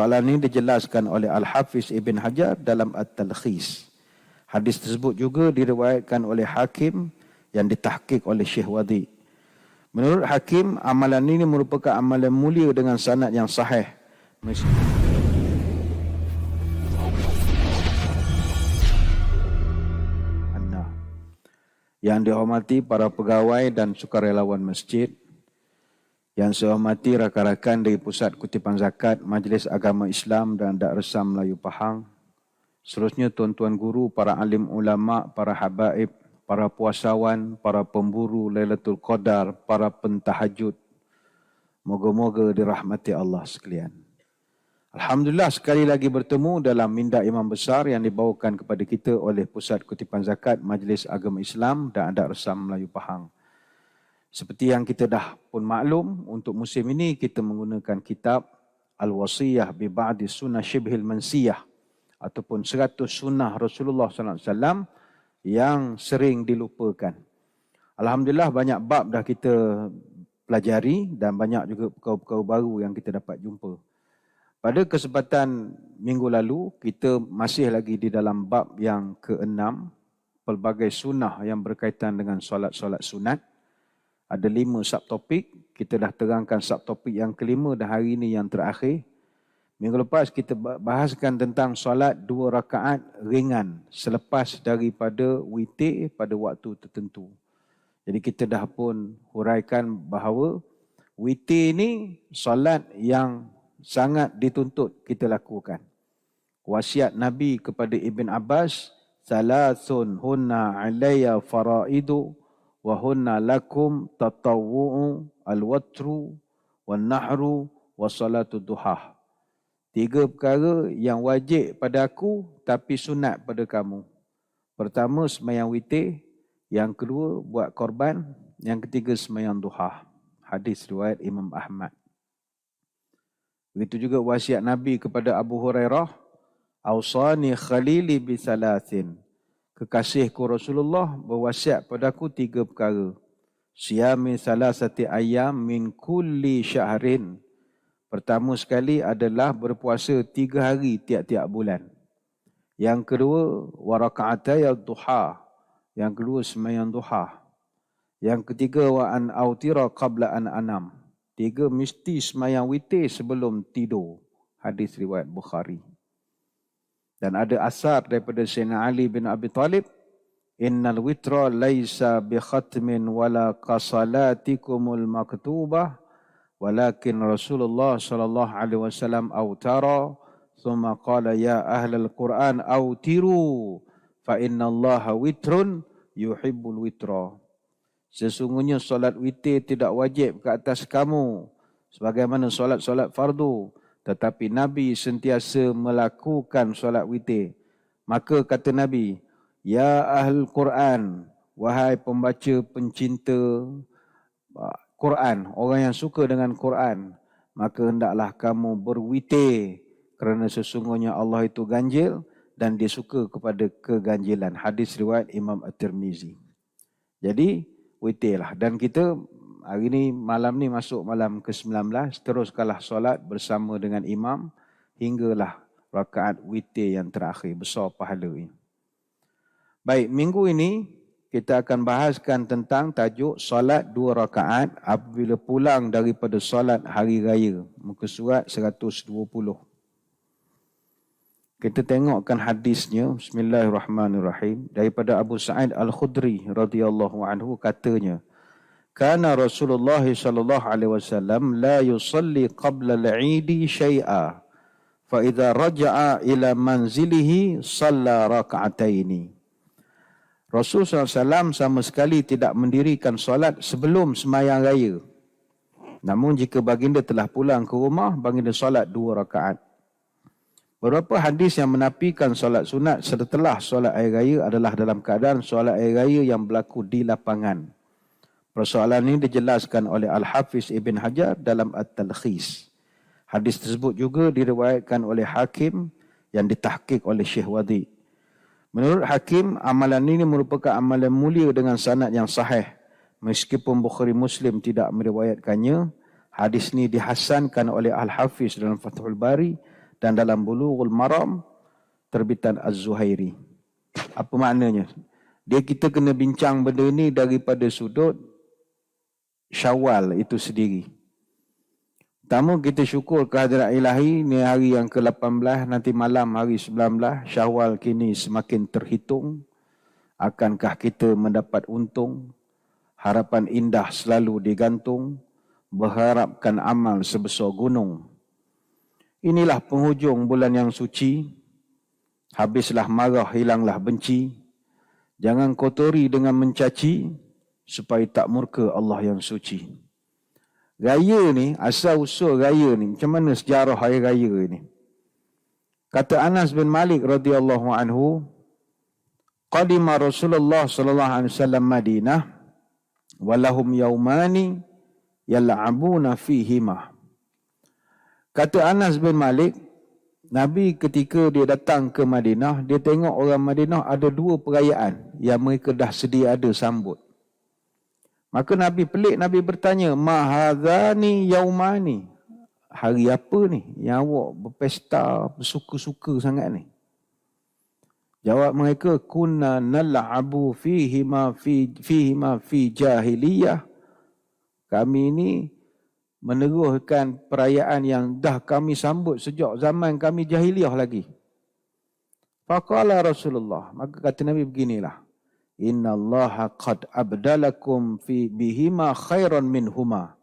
Persoalan ini dijelaskan oleh Al-Hafiz Ibn Hajar dalam At-Talkhis. Hadis tersebut juga diriwayatkan oleh Hakim yang ditahqiq oleh Syekh Wadi. Menurut Hakim, amalan ini merupakan amalan mulia dengan sanad yang sahih. Yang dihormati para pegawai dan sukarelawan masjid, yang saya hormati rakan-rakan dari Pusat Kutipan Zakat, Majlis Agama Islam dan Daresam Melayu Pahang, seterusnya tuan-tuan guru, para alim ulama, para habaib, para puasawan, para pemburu Lailatul Qadar, para pentahajud, moga-moga dirahmati Allah sekalian. Alhamdulillah sekali lagi bertemu dalam minda imam besar yang dibawakan kepada kita oleh Pusat Kutipan Zakat, Majlis Agama Islam dan Daresam Melayu Pahang. Seperti yang kita dah pun maklum, untuk musim ini kita menggunakan kitab Al-Wasiyah bi Ba'di Sunnah Shibhil Mansiyah ataupun 100 sunnah Rasulullah SAW yang sering dilupakan. Alhamdulillah banyak bab dah kita pelajari dan banyak juga perkara-perkara baru yang kita dapat jumpa. Pada kesempatan minggu lalu, kita masih lagi di dalam bab yang ke-6, pelbagai sunnah yang berkaitan dengan solat-solat sunat. Ada 5 subtopik, kita dah terangkan subtopik yang kelima dan hari ini yang terakhir. Minggu lepas kita bahaskan tentang solat 2 rakaat ringan selepas daripada witir pada waktu tertentu. Jadi kita dah pun huraikan bahawa witir ini solat yang sangat dituntut kita lakukan. Wasiat Nabi kepada Ibn Abbas, "Salasun hunna alayya faraidu wa hunna lakum tatawwu'u al-watru wan-nahru wa salatu duha." 3 perkara yang wajib pada aku tapi sunat pada kamu. Pertama, sembahyang witir. Yang kedua, buat korban. Yang ketiga, sembahyang duha. Hadis riwayat Imam Ahmad. Begitu juga wasiat Nabi kepada Abu Hurairah, "Ausani khalili bi thalathin." Kekasihku Rasulullah berwasiat padaku 3 perkara. Siyami salasati ayyam min kulli syahrin. Pertama sekali adalah berpuasa 3 hari tiap-tiap bulan. Yang kedua, wa raka'atay ad-duha. Yang kedua, sembahyang duha. Yang ketiga, wa an autira qabla an anam. 3, mesti sembahyang witir sebelum tidur. Hadis riwayat Bukhari. Dan ada asar daripada Sayyidina Ali bin Abi Talib, "Innal witra laisa bi khatmin wala qasalatikumul maktubah, walakin Rasulullah sallallahu alaihi wasallam autara, thumma qala ya ahlal Quran autiru, fa innallaha witrun yuhibbul witra." Sesungguhnya solat witir tidak wajib ke atas kamu sebagaimana solat-solat fardu, tetapi Nabi sentiasa melakukan solat witir. Maka kata Nabi, "Ya Ahlul Quran, wahai pembaca pencinta Quran, orang yang suka dengan Quran, maka hendaklah kamu berwitir kerana sesungguhnya Allah itu ganjil dan dia suka kepada keganjilan." Hadis riwayat Imam At-Tirmizi. Jadi, witirlah. Dan kita hari ini, malam ni masuk malam ke-19, teruskanlah solat bersama dengan imam hinggalah rakaat witir yang terakhir, besar pahala ini. Baik, minggu ini kita akan bahaskan tentang tajuk solat 2 rakaat apabila pulang daripada solat hari raya, muka surat 120. Kita tengokkan hadisnya. Bismillahirrahmanirrahim. Daripada Abu Sa'id Al-Khudri radhiyallahu anhu katanya, "Kana Rasulullah sallallahu alaihi wasallam la yusalli qabla al-'Eid syai'a, fa idza raja'a ila manzilihi shalla rak'ataini." Rasul SAW sama sekali tidak mendirikan solat sebelum sembahyang raya. Namun jika baginda telah pulang ke rumah, baginda solat 2 rakaat. Beberapa hadis yang menafikan solat sunat setelah solat air raya adalah dalam keadaan solat air raya yang berlaku di lapangan. Persoalan ini dijelaskan oleh Al-Hafiz Ibn Hajar dalam At-Talkhis. Hadis tersebut juga diriwayatkan oleh Hakim yang ditahqiq oleh Syekh Wadi. Menurut Hakim, amalan ini merupakan amalan mulia dengan sanad yang sahih. Meskipun Bukhari Muslim tidak meriwayatkannya, hadis ini dihasankan oleh Al-Hafiz dalam Fathul Bari dan dalam Bulughul Maram terbitan Az-Zuhairi. Apa maknanya? Kita kena bincang benda ni daripada sudut Syawal itu sendiri. Pertama, kita syukur kehadirat ilahi, ni hari yang ke-18, nanti malam hari 19, Syawal kini semakin terhitung. Akankah kita mendapat untung? Harapan indah selalu digantung, berharapkan amal sebesar gunung. Inilah penghujung bulan yang suci, habislah marah, hilanglah benci. Jangan kotori dengan mencaci, supaya tak murka Allah yang suci. Raya ni, asal-usul raya ni, macam mana sejarah hari raya ni? Kata Anas bin Malik radhiyallahu anhu, qadima Rasulullah sallallahu alaihi wasallam Madinah walahum yaumani yal'abuna fihima. Kata Anas bin Malik, Nabi ketika dia datang ke Madinah, dia tengok orang Madinah ada 2 perayaan yang mereka dah sedia ada sambut. Maka Nabi pelik, Nabi bertanya, ma hadzani yaumani? Hari apa ni yang awak berpesta, bersuka-suka sangat ni? Jawab mereka, kunna nal'abu fihima fi jahiliyah. Kami ini meneruhkan perayaan yang dah kami sambut sejak zaman kami jahiliyah lagi. Faqala Rasulullah, maka kata Nabi beginilah, Inna Allaha qad abdalakum fi bihima khairan minhuma.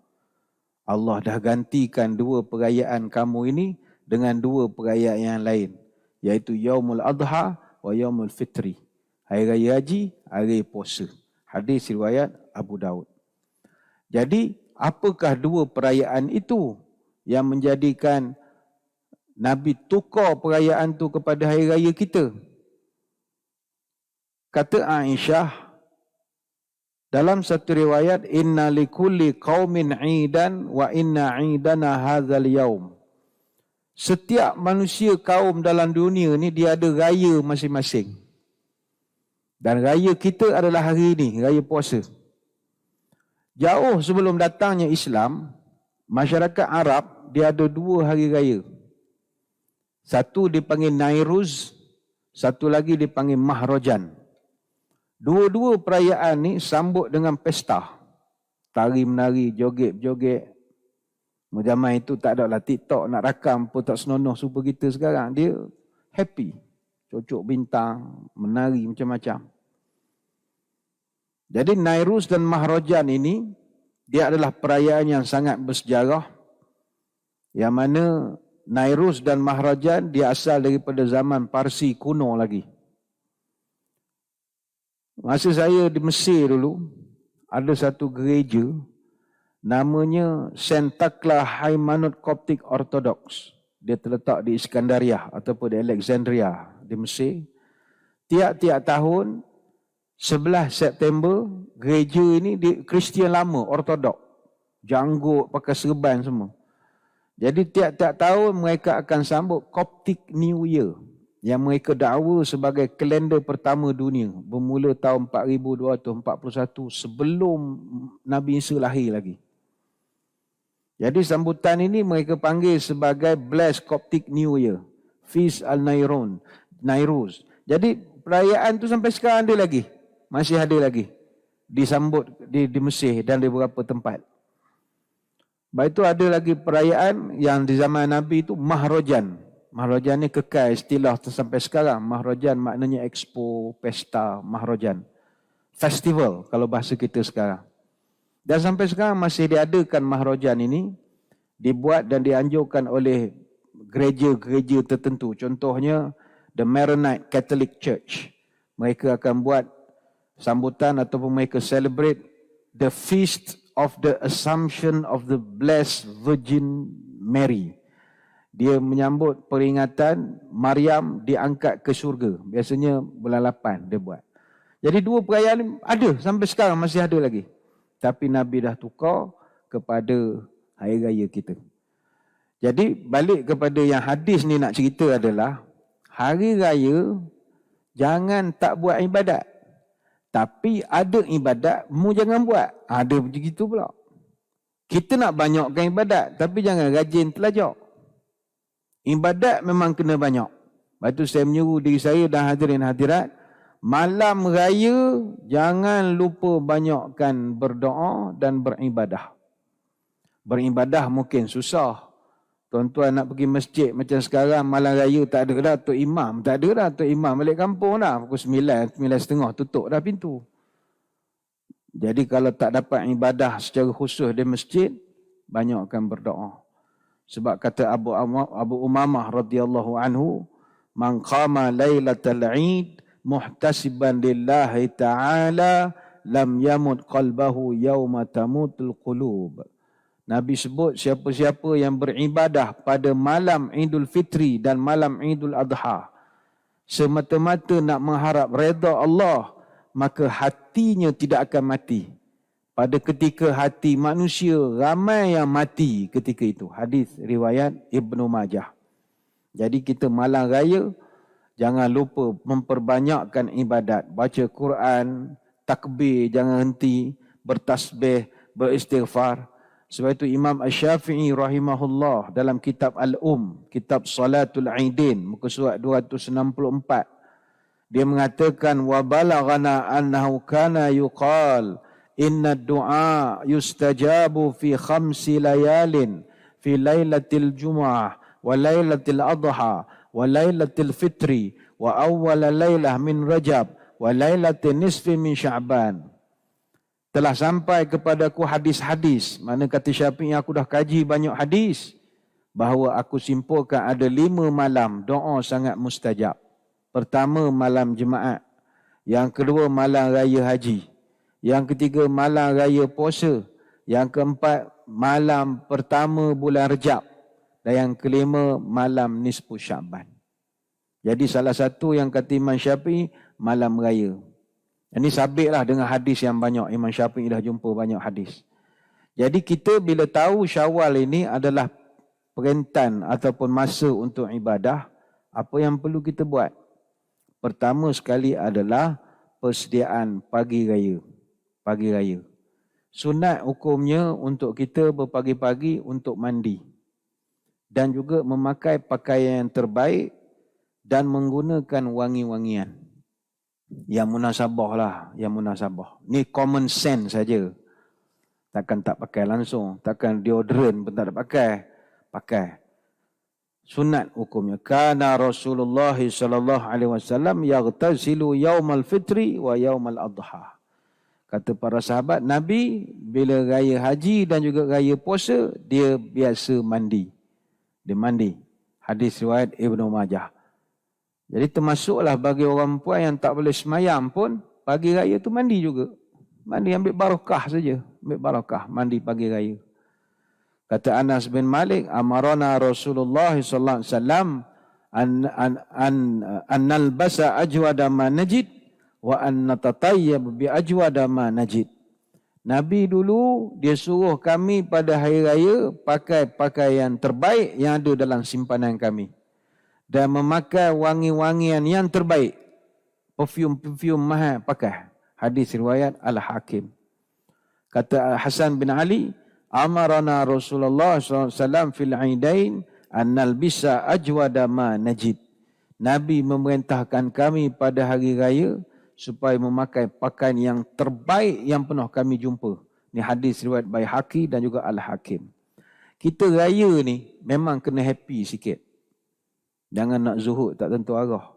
Allah dah gantikan 2 perayaan kamu ini dengan 2 perayaan yang lain, iaitu Yaumul Adha wa Yaumul Fitri. Hari Raya Haji, Hari Puasa. Hadis riwayat Abu Daud. Jadi, apakah 2 perayaan itu yang menjadikan Nabi tukar perayaan tu kepada Hari Raya kita? Kata Aisyah, dalam satu riwayat, inna likulli qaumin 'idan wa inna 'idana hadzal yaum. Setiap manusia kaum dalam dunia ni dia ada raya masing-masing. Dan raya kita adalah hari ini, raya puasa. Jauh sebelum datangnya Islam, masyarakat Arab dia ada 2 hari raya. Satu dipanggil Nairuz, satu lagi dipanggil Mahrajan. 2 perayaan ni sambut dengan pesta. Tari-menari, joget-joget. Zaman itu tak ada lah TikTok, nak rakam pun tak senonoh super kita sekarang. Dia happy. Cocok bintang, menari macam-macam. Jadi Nairuz dan Mahrajan ini, dia adalah perayaan yang sangat bersejarah. Yang mana Nairuz dan Mahrajan dia asal daripada zaman Parsi kuno lagi. Masa saya di Mesir dulu, ada satu gereja namanya Sentakla Haimanut Coptic Orthodox. Dia terletak di Iskandariah ataupun di Alexandria di Mesir. Tiap-tiap tahun 11 September, gereja ini di Kristian lama, Ortodok. Janggut, pakai serban semua. Jadi tiap-tiap tahun mereka akan sambut Coptic New Year, yang mereka dakwa sebagai kalender pertama dunia, bermula tahun 4241 sebelum Nabi Isa lahir lagi. Jadi sambutan ini mereka panggil sebagai Blessed Coptic New Year, Feast al-Nairuz. Jadi perayaan tu sampai sekarang ada lagi, masih ada lagi disambut di Mesir dan di beberapa tempat. Baik itu ada lagi perayaan yang di zaman Nabi itu Mahrajan. Mahrajan ni kekal istilah sampai sekarang. Mahrajan maknanya expo, pesta, Mahrajan. Festival kalau bahasa kita sekarang. Dan sampai sekarang masih diadakan Mahrajan ini, dibuat dan dianjurkan oleh gereja-gereja tertentu. Contohnya The Maronite Catholic Church. Mereka akan buat sambutan ataupun mereka celebrate the Feast of the Assumption of the Blessed Virgin Mary. Dia menyambut peringatan Maryam diangkat ke syurga. Biasanya bulan 8 dia buat. Jadi 2 perayaan ni ada sampai sekarang masih ada lagi. Tapi Nabi dah tukar kepada hari raya kita. Jadi balik kepada yang hadis ni nak cerita adalah hari raya jangan tak buat ibadat. Tapi ada ibadat mu jangan buat. Ada begitu pula. Kita nak banyakkan ibadat tapi jangan rajin telajak. Ibadat memang kena banyak. Lepas tu saya menyuruh diri saya dan hadirin hadirat, malam raya jangan lupa banyakkan berdoa dan beribadah. Beribadah mungkin susah. Tuan-tuan nak pergi masjid macam sekarang malam raya tak ada dah Tok Imam. Tak ada dah Tok Imam balik kampung dah. Pukul 9, 9.30 tutup dah pintu. Jadi kalau tak dapat ibadah secara khusus di masjid, banyakkan berdoa. Sebab kata Abu Umamah radhiyallahu anhu, man qama lailatal Eid muhtasiban lillahi ta'ala lam yamut qalbahu yawma tamutul qulub. Nabi sebut siapa-siapa yang beribadah pada malam Idul Fitri dan malam Idul Adha semata-mata nak mengharap redha Allah, maka hatinya tidak akan mati. Pada ketika hati manusia ramai yang mati ketika itu. Hadis riwayat Ibnu Majah. Jadi kita malam raya jangan lupa memperbanyakkan ibadat, baca Quran, takbir jangan henti, bertasbih, beristighfar. Sebab itu Imam Asy-Syafi'i rahimahullah dalam kitab kitab Salatul Aidin, muka surat 264, dia mengatakan wa balaghana annahu kana yuqal inna du'a yustajabu fi 5 layalin fi lailatil jumu'ah wa lailatil adha wa lailatil fitri wa awwal lailah min Rajab wa lailatil nisfi min Sya'ban. Telah sampai kepadaku hadis-hadis, mana kata Syafi'i aku dah kaji banyak hadis, bahawa aku simpulkan ada 5 malam doa sangat mustajab. Pertama malam Jumaat, yang kedua malam raya haji, yang ketiga malam raya puasa, yang keempat malam pertama bulan Rejab, dan yang kelima malam nisfu Sya'ban. Jadi salah satu yang kata Imam Syafi'i malam raya. Ini sabitlah dengan hadis yang banyak. Imam Syafi'i dah jumpa banyak hadis. Jadi kita bila tahu Syawal ini adalah perentan ataupun masa untuk ibadah, apa yang perlu kita buat? Pertama sekali adalah persediaan pagi raya. Pagi raya. Sunat hukumnya untuk kita berpagi-pagi untuk mandi. Dan juga memakai pakaian yang terbaik dan menggunakan wangi-wangian. Yang munasabah lah, yang munasabah. Ni common sense saja. Takkan tak pakai langsung, takkan deodorant pun tak ada pakai. Pakai. Sunat hukumnya. Kana Rasulullah sallallahu alaihi wasallam yaghtasilu yaumal fitri wa yaumal adha. Kata para sahabat, Nabi bila raya haji dan juga raya puasa, dia biasa mandi. Dia mandi. Hadis riwayat Ibnu Majah. Jadi termasuklah bagi orang perempuan yang tak boleh semayam pun, pagi raya tu mandi juga. Mandi ambil barakah saja. Ambil barakah, mandi pagi raya. Kata Anas bin Malik, amarana Rasulullah sallallahu alaihi wasallam an nalbasa ajwada ma najid wa an natatayyab bi ajwada ma najid. Nabi dulu dia suruh kami pada hari raya pakai pakaian terbaik yang ada dalam simpanan kami. Dan memakai wangi-wangian yang terbaik. Perfume mahal pakai. Hadis riwayat Al-Hakim. Kata Hasan bin Ali, amarana Rasulullah SAW fil aidain an nalbisa ajwada ma najid. Nabi memerintahkan kami pada hari raya supaya memakai pakaian yang terbaik yang pernah kami jumpa. Ini hadis riwayat Baihaqi dan juga Al-Hakim. Kita raya ni memang kena happy sikit. Jangan nak zuhud tak tentu arah.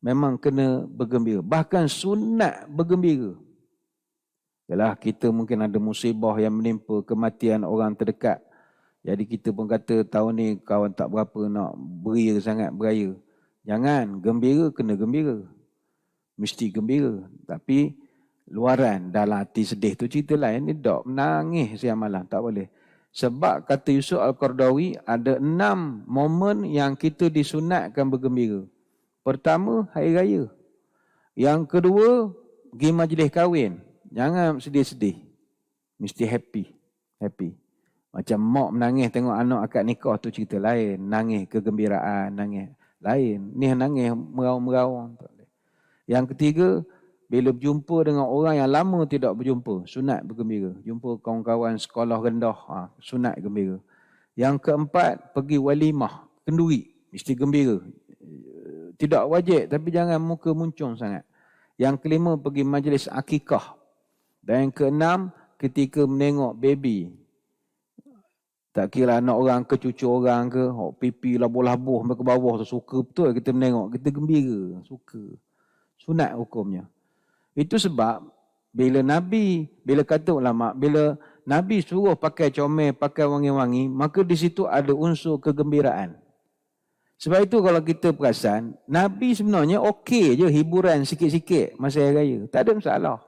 Memang kena bergembira. Bahkan sunat bergembira. Yalah, kita mungkin ada musibah yang menimpa, kematian orang terdekat. Jadi kita pun kata tahun ni kawan tak berapa nak beria sangat beraya. Jangan, gembira kena gembira. Mesti gembira. Tapi luaran dalam hati sedih tu cerita lain. Ni dok menangis siang malam. Tak boleh. Sebab kata Yusuf Al-Qardawi, ada 6 momen yang kita disunatkan bergembira. Pertama, hari raya. Yang kedua, pergi majlis kahwin. Jangan sedih-sedih. Mesti happy. Happy. Macam mak menangis tengok anak akad nikah tu cerita lain. Nangis kegembiraan, nangis lain. Ni nangis merau-merau. Yang ketiga, bila berjumpa dengan orang yang lama tidak berjumpa, sunat bergembira. Jumpa kawan-kawan sekolah rendah, sunat gembira. Yang keempat, pergi walimah, kenduri. mesti gembira. Tidak wajib, tapi jangan muka muncung sangat. Yang kelima, pergi majlis akikah. Dan yang keenam, ketika menengok baby. Tak kira anak orang ke cucu orang ke, pipi labuh-labuh sampai ke bawah tu, suka betul kita menengok, kita gembira, suka. Sunat hukumnya. Itu sebab bila kata ulama, bila Nabi suruh pakai comel, pakai wangi-wangi, maka di situ ada unsur kegembiraan. Sebab itu kalau kita perasan, Nabi sebenarnya okey je hiburan sikit-sikit masa hari raya. Tak ada masalah.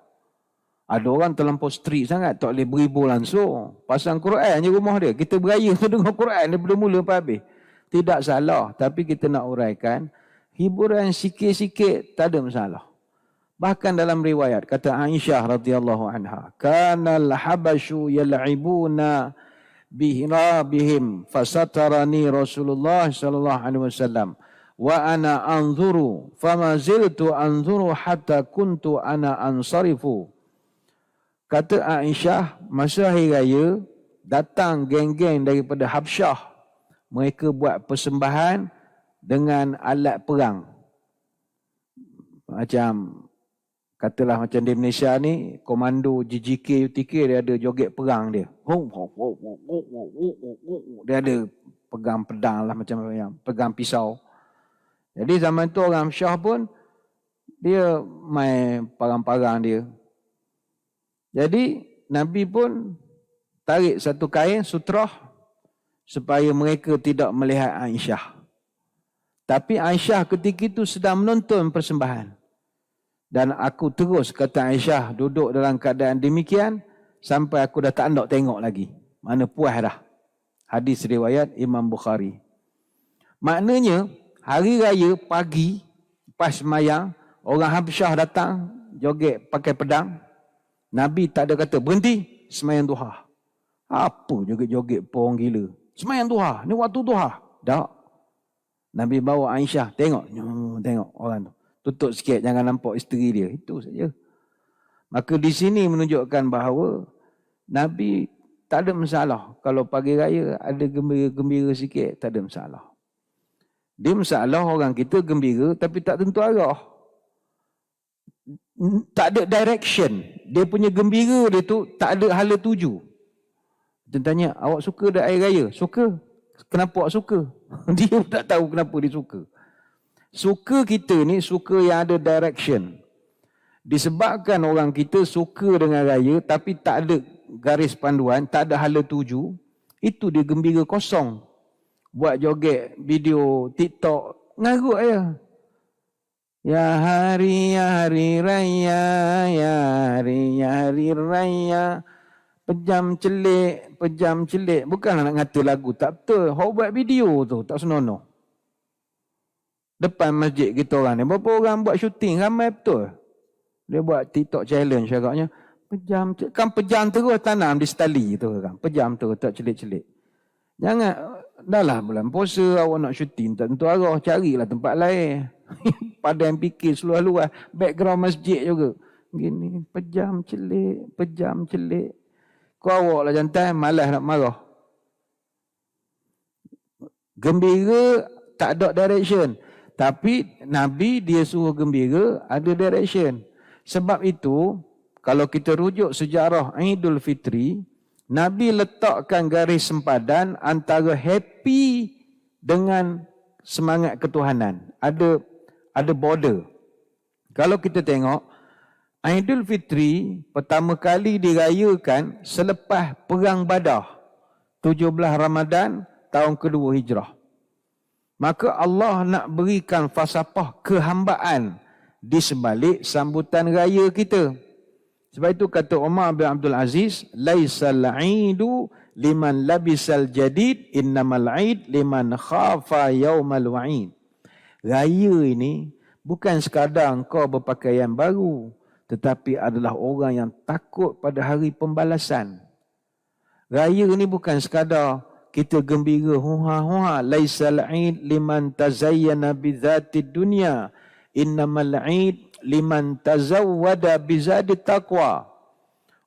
Ada orang terlampau strict sangat, tak boleh beribu langsung. Pasang Quran je rumah dia. Kita beraya tu dengar Quran daripada mula sampai habis. Tidak salah, tapi kita nak uraikan, hiburan sikit-sikit tak ada masalah. Bahkan dalam riwayat, kata Aisyah radhiyallahu anha, kanal habasyu yal'ibuna bihim fasatarani Rasulullah sallallahu alaihi wasallam wa ana anzuru fama ziltu anzuru hatta kuntu ana ansarifu. Kata Aisyah, masa hari raya, datang geng-geng daripada Habsyah. Mereka buat persembahan dengan alat perang. Katalah macam di Malaysia ni, komando GGK, UTK, dia ada joget perang dia. Dia ada pegang pedang lah, macam yang pegang pisau. Jadi zaman tu orang Habsyah pun, dia main parang-parang dia. Jadi Nabi pun tarik satu kain sutrah supaya mereka tidak melihat Aisyah. Tapi Aisyah ketika itu sedang menonton persembahan. Dan aku terus, kata Aisyah, duduk dalam keadaan demikian sampai aku dah tak nak tengok lagi. Mana puas dah. Hadis riwayat Imam Bukhari. Maknanya hari raya pagi pas semayang, orang Habsyah datang joget pakai pedang. Nabi tak ada kata, berhenti, semayang duha. Apa joget-joget porong gila. Semayang duha, ni waktu duha. Tak. Nabi bawa Aisyah, tengok orang tu. Tutup sikit, jangan nampak isteri dia. Itu saja. Maka di sini menunjukkan bahawa Nabi tak ada masalah. Kalau pagi raya ada gembira-gembira sikit, tak ada masalah. Dia masalah orang kita gembira tapi tak tentu arah. Tak ada direction. Dia punya gembira dia tu tak ada hala tuju. Dia tanya, awak suka dah air raya? Suka. Kenapa awak suka? Dia tak tahu kenapa dia suka. Suka kita ni suka yang ada direction. Disebabkan orang kita suka dengan raya tapi tak ada garis panduan, tak ada hala tuju, itu dia gembira kosong. Buat joget video TikTok, ngarut je. Ya hari raya, ya hari raya. Pejam celik. Bukanlah nak ngata lagu, tak betul. Hok buat video tu, tak senonoh. Depan masjid kita orang ni, berapa orang buat syuting, ramai betul. Dia buat TikTok challenge agaknya. Pejam terus tanam di stali tu kan. Pejam terus, tak celik-celik. Jangan, dah lah bulan puasa awak nak syuting, tak tentu arah, carilah tempat lain. Padang fikir seluar-luar, background masjid juga. Gini, pejam celik. Kau awak lah jantan, malas nak marah. Gembira, tak ada direction. Tapi Nabi dia suruh gembira, ada direction. Sebab itu, kalau kita rujuk sejarah Idul Fitri, Nabi letakkan garis sempadan antara happy dengan semangat ketuhanan. Ada border. Kalau kita tengok, Idul Fitri pertama kali dirayakan selepas Perang Badar, 17 Ramadan tahun kedua Hijrah. Maka Allah nak berikan falsafah kehambaan di sebalik sambutan raya kita. Sebab itu kata Umar bin Abdul Aziz, laisal 'idu liman labisal jadid, innamal 'id liman khafa yaumal wa'id. Raya ini bukan sekadar engkau berpakaian baru, tetapi adalah orang yang takut pada hari pembalasan. Raya ini bukan sekadar kita gembira, huha-huha, laisal 'id liman tazayyana bizatid dunya, innamal 'id liman tazawwada bizadit taqwa.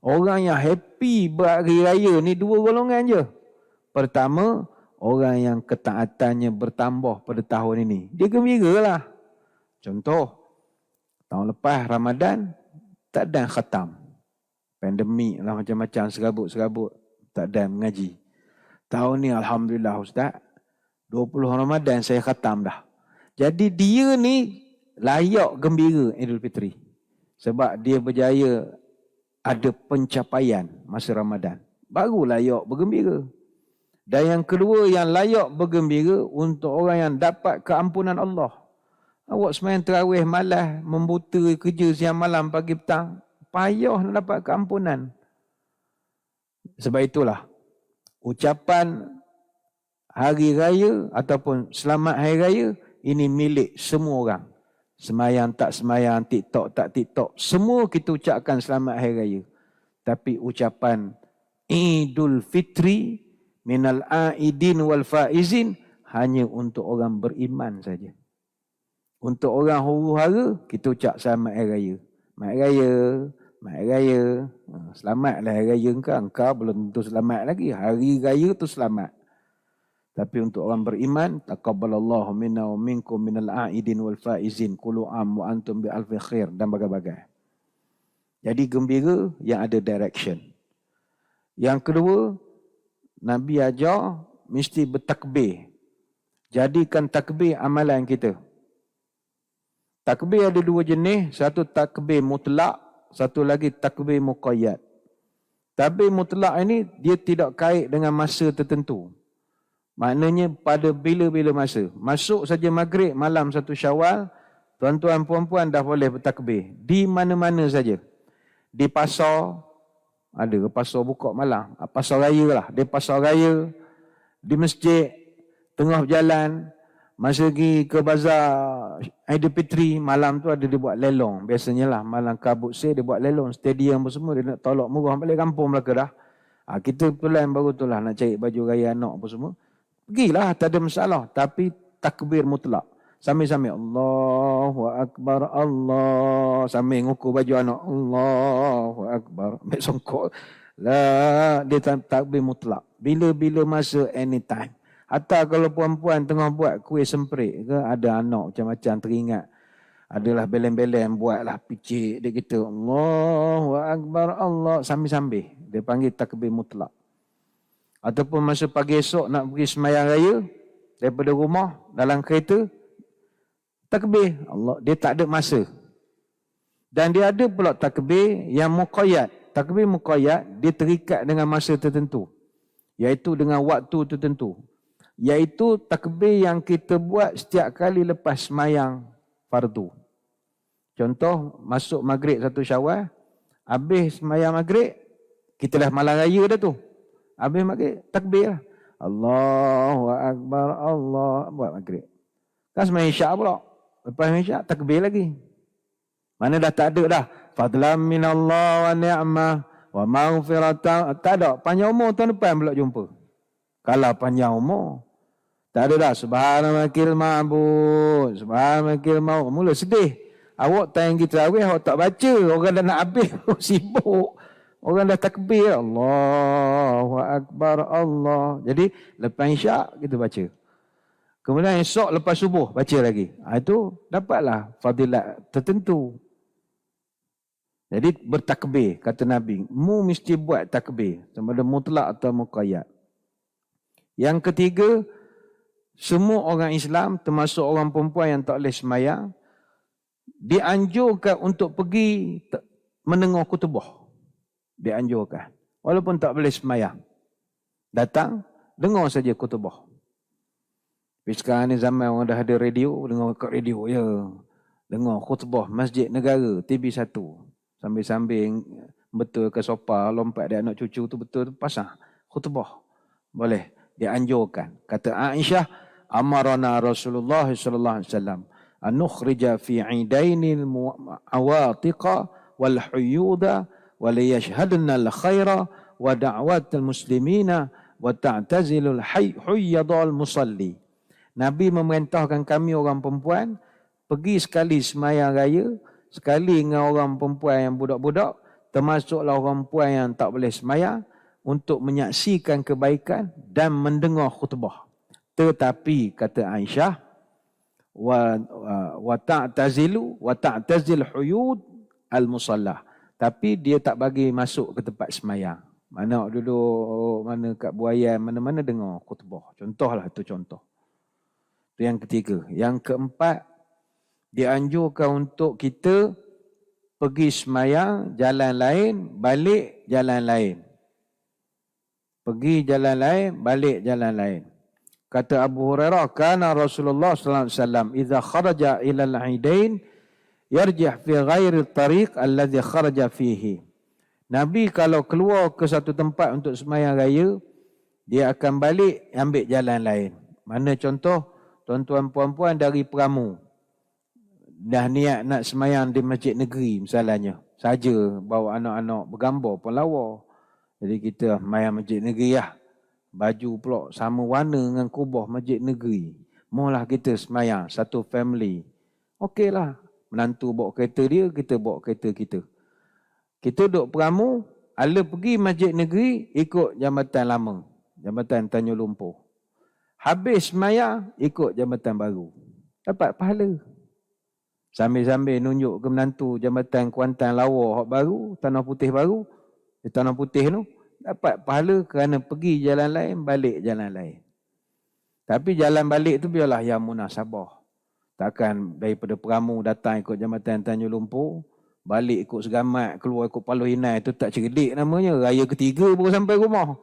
Orang yang happy berhari raya ni dua golongan je. Pertama, orang yang ketaatannya bertambah pada tahun ini, dia gembiralah. Contoh, tahun lepas Ramadan, tak ada khatam. Pandemik lah macam-macam, serabut-serabut, tak ada mengaji. Tahun ni Alhamdulillah Ustaz, 20 Ramadan saya khatam dah. Jadi dia ni layak gembira Idul Fitri. Sebab dia berjaya ada pencapaian masa Ramadan. Baru layak bergembira. Dan yang kedua yang layak bergembira untuk orang yang dapat keampunan Allah. Awak sembahyang tarawih malas, membuta kerja siang malam pagi petang, payah nak dapat keampunan. Sebab itulah ucapan hari raya ataupun selamat hari raya ini milik semua orang. Semayang tak semayang, TikTok tak TikTok, semua kita ucapkan selamat hari raya. Tapi ucapan Idul Fitri minal aidin wal faizin hanya untuk orang beriman saja. Untuk orang huru-hara kita ucap selamat hari raya. Selamat hari raya, selamat hari raya. Selamatlah hari raya engkau belum tentu selamat lagi. Hari raya tu selamat. Tapi untuk orang beriman, taqabbalallahu minna wa minkum minal aidin wal faizin kullu am wa antum bi alfi khair dan bagai-bagai. Jadi gembira yang ada direction. Yang kedua, Nabi ajar mesti bertakbir. Jadikan takbir amalan kita. Takbir ada dua jenis, satu takbir mutlak, satu lagi takbir muqayyad. Takbir mutlak ini dia tidak kait dengan masa tertentu. Maknanya pada bila-bila masa. Masuk saja maghrib malam 1 Syawal, tuan-tuan puan-puan dah boleh bertakbir. Di mana-mana saja. Di pasar, ada pasar buka malam. Pasar raya lah. Di pasar raya, di masjid, tengah berjalan, masa pergi ke bazar Idul Fitri, malam tu ada dia buat lelong. Biasanya lah malam kabut dia buat lelong. Stadium pun semua dia nak tolak murah balik kampung Melaka dah. Kita plan baru tu lah nak cari baju raya anak apa semua. Pergilah, tak ada masalah. Tapi takbir mutlak. Sambil-sambil Allahu Akbar, Allah. Sambil ngukur baju anak. Allahu Akbar. Ambil songkok. Lah, dia takbir mutlak. Bila-bila masa, anytime. Hatta kalau puan-puan tengah buat kuih semprit ke, ada anak macam-macam teringat. Adalah belen-belen, buatlah picit. Dia kata Allahu Akbar, Allah. Sambil-sambil. Dia panggil takbir mutlak. Ataupun masa pagi esok nak pergi sembahyang raya daripada rumah dalam kereta, takbir Allah, dia tak ada masa. Dan dia ada pula takbir yang muqayyad. Takbir muqayyad dia terikat dengan masa tertentu, iaitu dengan waktu tertentu. Iaitu takbir yang kita buat setiap kali lepas sembahyang fardu. Contoh masuk maghrib 1 Syawal, habis sembahyang maghrib kita dah malam raya dah tu. Habis maghrib, takbir lah. Allahu Akbar, Allah. Buat maghrib. Kan sembahyang isyak pula. Lepas isyak, takbir lagi. Mana dah tak ada dah. Fadlam minallah wa ni'mah wa maghfiratan. Tak ada. Panjang umur tahun depan pula jumpa. Kalau panjang umur. Tak ada dah. Subhanalakil ma'bud. Subhanalakil ma'bud. Mula sedih. Awak tayang kita awih, awak tak baca. Orang dah nak habis, sibuk. Orang dah takbir, Allahu Akbar, Allah. Jadi, lepas isyak, kita baca. Kemudian esok lepas subuh, baca lagi. Itu dapatlah fadilat tertentu. Jadi, bertakbir, kata Nabi. Mu mesti buat takbir. Sama ada mutlak atau muqayyad. Yang ketiga, semua orang Islam, termasuk orang perempuan yang tak boleh sembahyang, dianjurkan untuk pergi mendengar khutbah. Dianjurkan. Walaupun tak boleh sembahyang. Datang, dengar saja khutbah. Tapi sekarang ni zaman orang dah ada radio, dengar kat radio ya. Dengar khutbah Masjid Negara, TV1. Sambil-sambil betul ke sofa, lompat dia anak cucu tu betul tu pasang khutbah. Boleh, dianjurkan. Kata Aisyah, amarana Rasulullah sallallahu alaihi wasallam an nukhrija fi 'idainil awatiqa wal huyuda وَلِيَشْهَدْنَا الْخَيْرَ وَدَعْوَةَ الْمُسْلِمِينَ وَتَعْتَزِلُ الْحُيَّضَ الْمُصَلِّ. Nabi memerintahkan kami orang perempuan pergi sekali sembahyang raya, sekali dengan orang perempuan yang budak-budak, termasuklah orang perempuan yang tak boleh sembahyang, untuk menyaksikan kebaikan dan mendengar khutbah. Tetapi kata Aisyah, wa ta'tazil huyud al-musallah. Tapi dia tak bagi masuk ke tempat semayang. Mana duduk, mana kat buayan, mana-mana dengar khutbah. Contohlah tu contoh. Itu yang ketiga. Yang keempat, dianjurkan untuk kita pergi semayang jalan lain, balik jalan lain. Pergi jalan lain, balik jalan lain. Kata Abu Hurairah, kana Rasulullah sallallahu alaihi wasallam idza kharaja ila al-aidain yarjih fi ghairi tariq alladhi kharaja fihi. Nabi kalau keluar ke satu tempat untuk sembahyang raya, dia akan balik ambil jalan lain. Mana contoh, tuan-tuan puan-puan dari Peramu dah niat nak sembahyang di masjid negeri misalnya, saja bawa anak-anak bergambar pun lawa. Jadi kita sembahyang masjid negeri lah. Baju pula sama warna dengan kubah masjid negeri. Maulah kita sembahyang satu family. Okeylah. Menantu bawa kereta dia, kita bawa kereta kita. Kita duduk Peramu, ala pergi masjid negeri, ikut jambatan lama. Jambatan Tanjung Lumpur. Habis sembahyang, ikut jambatan baru. Dapat pahala. Sambil-sambil nunjuk ke menantu jambatan Kuantan Lawa baru, Tanah Putih baru. Di Tanah Putih tu, dapat pahala kerana pergi jalan lain, balik jalan lain. Tapi jalan balik tu biarlah yang munasabah. Takkan daripada Peramu datang ikut jambatan Tanjung Lumpur, balik ikut Segamat, keluar ikut Paluh Inai, tu tak cerdik namanya. Raya ketiga baru sampai rumah.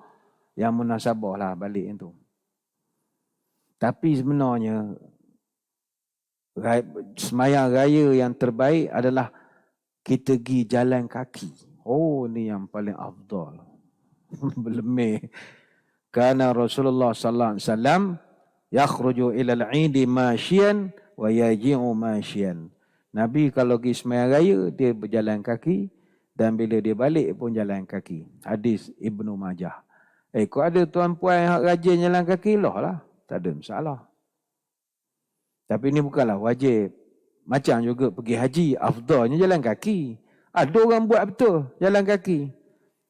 Yang munasabah lah balik tu. Tapi sebenarnya, semayang raya yang terbaik adalah kita pergi jalan kaki. Oh, ni yang paling afdal. Belemih. Kana Rasulullah sallallahu alaihi wasallam yakhruju ila al-'id masyian wa yaji'u masyian. Nabi kalau pergi sembahyang raya, dia berjalan kaki, dan bila dia balik pun jalan kaki. Hadis Ibnu Majah. Kau ada tuan-puan yang rajin jalan kaki, lah. Tak ada masalah. Tapi ini bukanlah wajib. Macam juga pergi haji, afdalnya jalan kaki. Ada orang buat betul, jalan kaki.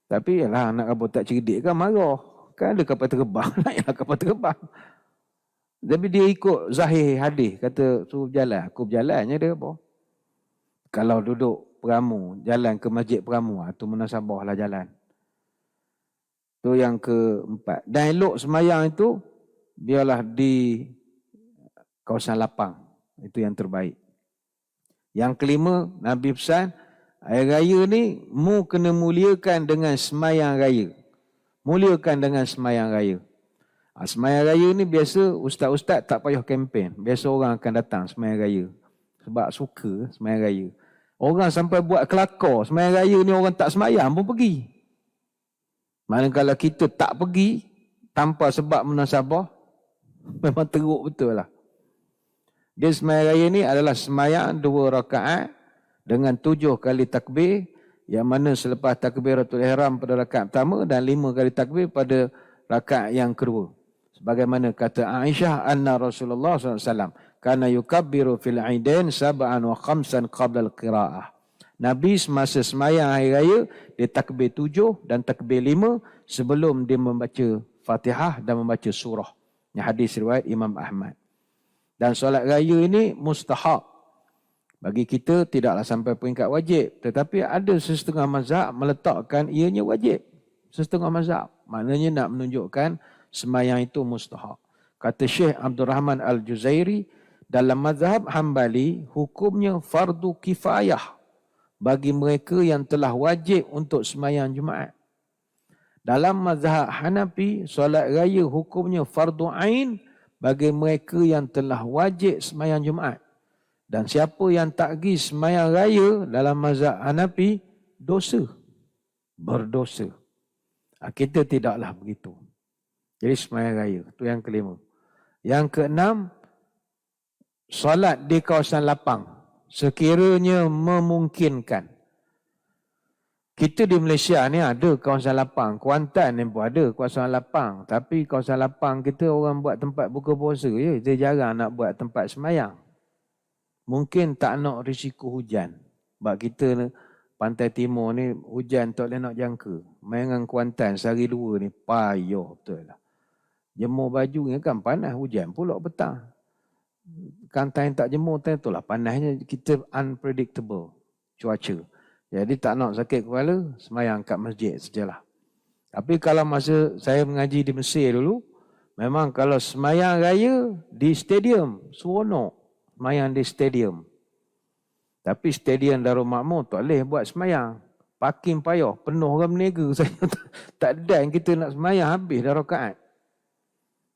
Tapi yalah, anak abang tak cerdik kan marah. Kan ada kapal terbang, naiklah kapal terbang. Tapi dia ikut zahir hadis, kata suruh berjalan. Aku berjalannya dia apa? Kalau duduk Peramu, jalan ke masjid Peramu, tu munasabah lah jalan. Tu yang keempat. Dan elok semayang itu, biarlah di kawasan lapang. Itu yang terbaik. Yang kelima, Nabi pesan, hari raya ni, mu kena muliakan dengan semayang raya. Muliakan dengan semayang raya. Semayang raya ni biasa ustaz-ustaz tak payah kempen. Biasa orang akan datang semayang raya. Sebab suka semayang raya. Orang sampai buat kelakar. Semayang raya ni orang tak semayang pun pergi. Manakala kita tak pergi tanpa sebab munasabah, memang teruk betul lah. Dia semayang raya ni adalah semayang 2 rakaat dengan 7 kali takbir, yang mana selepas takbiratul ihram pada rakaat pertama dan 5 kali takbir pada rakaat yang kedua. Sebagaimana kata Aisyah, anna Rasulullah SAW kana yukabbiru fil aidain 7 wa 5 qabla al-qira'ah. Nabi semasa semayang hari raya, dia takbir 7 dan takbir 5 sebelum dia membaca Fatihah dan membaca surah. Ini hadis riwayat Imam Ahmad. Dan solat raya ini mustahab. Bagi kita tidaklah sampai peringkat wajib. Tetapi ada sesetengah mazhab meletakkan ianya wajib. Sesetengah mazhab. Maknanya nak menunjukkan semayang itu mustahab. Kata Syekh Abdul Rahman Al-Juzairi, dalam mazhab Hambali, hukumnya fardu kifayah bagi mereka yang telah wajib untuk semayang Jumaat. Dalam mazhab Hanafi, solat raya hukumnya fardu ain bagi mereka yang telah wajib semayang Jumaat. Dan siapa yang tak pergi semayang raya dalam mazhab Hanafi, dosa. Berdosa. Kita tidaklah begitu. Jadi semayang raya. Itu yang kelima. Yang keenam, solat di kawasan lapang. Sekiranya memungkinkan. Kita di Malaysia ni ada kawasan lapang. Kuantan ni pun ada kawasan lapang. Tapi kawasan lapang kita orang buat tempat buka puasa je. Dia jarang nak buat tempat semayang. Mungkin tak nak risiko hujan. Sebab kita ni, pantai timur ni hujan tak boleh nak jangka. Main dengan Kuantan sehari 2 ni payah betul lah. Jemur baju ni kan panas, hujan pula petang. Kan time tak jemur, time tu lah panasnya, kita unpredictable cuaca. Jadi tak nak sakit kepala, semayang kat masjid sajalah. Tapi kalau masa saya mengaji di Mesir dulu, memang kalau semayang raya di stadium, seronok. Semayang di stadium. Tapi stadium Darul Makmur tak boleh buat semayang. Parking payah, penuh orang berniaga. Saya tak ada yang kita nak semayang, habis dah rakaat.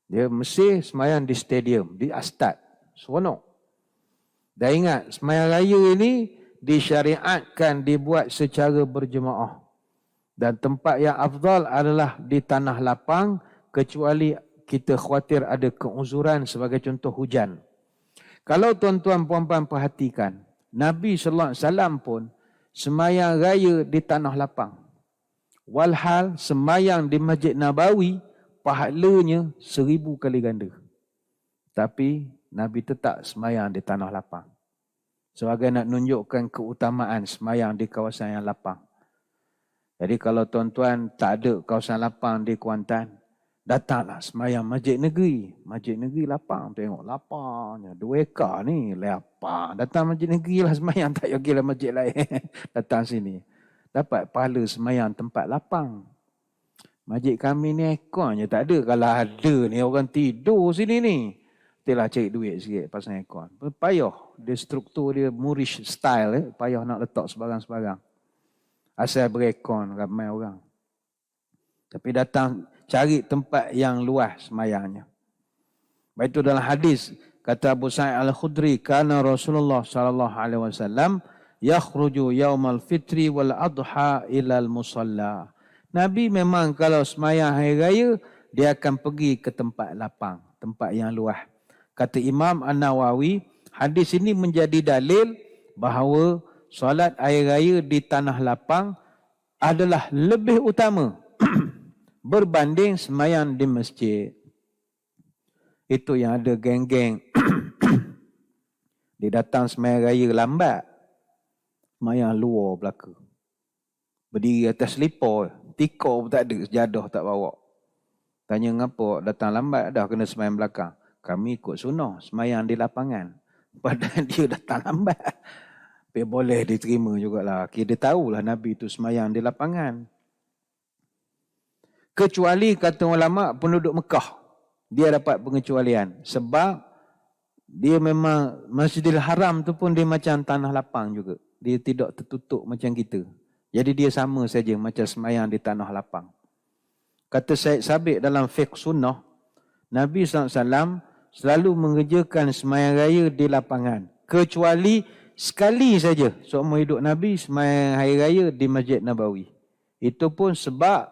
Dia Mesir semayang di stadium, di Astad. Seronok. Dan ingat, semayang raya ini disyariatkan dibuat secara berjemaah. Dan tempat yang afdal adalah di tanah lapang, kecuali kita khawatir ada keuzuran sebagai contoh hujan. Kalau tuan-tuan puan-puan perhatikan, Nabi SAW pun semayang raya di tanah lapang. Walhal semayang di Masjid Nabawi, pahalanya 1000 kali ganda. Tapi Nabi tetap semayang di tanah lapang. Sebagai nak menunjukkan keutamaan semayang di kawasan yang lapang. Jadi kalau tuan-tuan tak ada kawasan lapang di Kuantan, datanglah semayang Masjid Negeri. Masjid Negeri lapang, tengok lapangnya. 2 ekar ni, lapang. Datang Masjid Negeri lah semayang, tak pergilah masjid lain. Datang sini. Dapat pahala semayang tempat lapang. Masjid kami ni aircon je tak ada. Kalau ada ni orang tidur sini ni. Mestilah cari duit sikit pasal aircon. Payah. Dia struktur dia Moorish style. Payah nak letak sebarang-sebarang. Asal berekon ramai orang. Tapi datang cari tempat yang luas semayangnya. Baik itu dalam hadis kata Abu Sa'id Al-Khudri, kana Rasulullah sallallahu alaihi wasallam yakhruju yaumal fitri wal adha ilal musalla. Nabi memang kalau semayang hari raya dia akan pergi ke tempat lapang, tempat yang luas. Kata Imam An-Nawawi, hadis ini menjadi dalil bahawa solat air raya di tanah lapang adalah lebih utama berbanding semayang di masjid. Itu yang ada geng-geng. Dia datang semayang raya lambat. Semayang luar belaka. Berdiri atas selipar. Tikar pun tak ada. Sejadah tak bawa. Tanya ngapa datang lambat dah kena semayang belakang. Kami ikut sunnah. Semayang di lapangan. Padahal dia datang lambat. Tapi boleh diterima jugalah. Dia tahulah Nabi itu semayang di lapangan. Kecuali kata ulama penduduk Mekah. Dia dapat pengecualian. Sebab dia memang Masjidil Haram tu pun dia macam tanah lapang juga. Dia tidak tertutup macam kita. Jadi dia sama saja macam semayang di tanah lapang. Kata Syed Sabiq dalam fiqh sunnah, Nabi SAW selalu mengerjakan semayang raya di lapangan. Kecuali sekali saja seumur hidup Nabi semayang hari raya di Masjid Nabawi. Itu pun sebab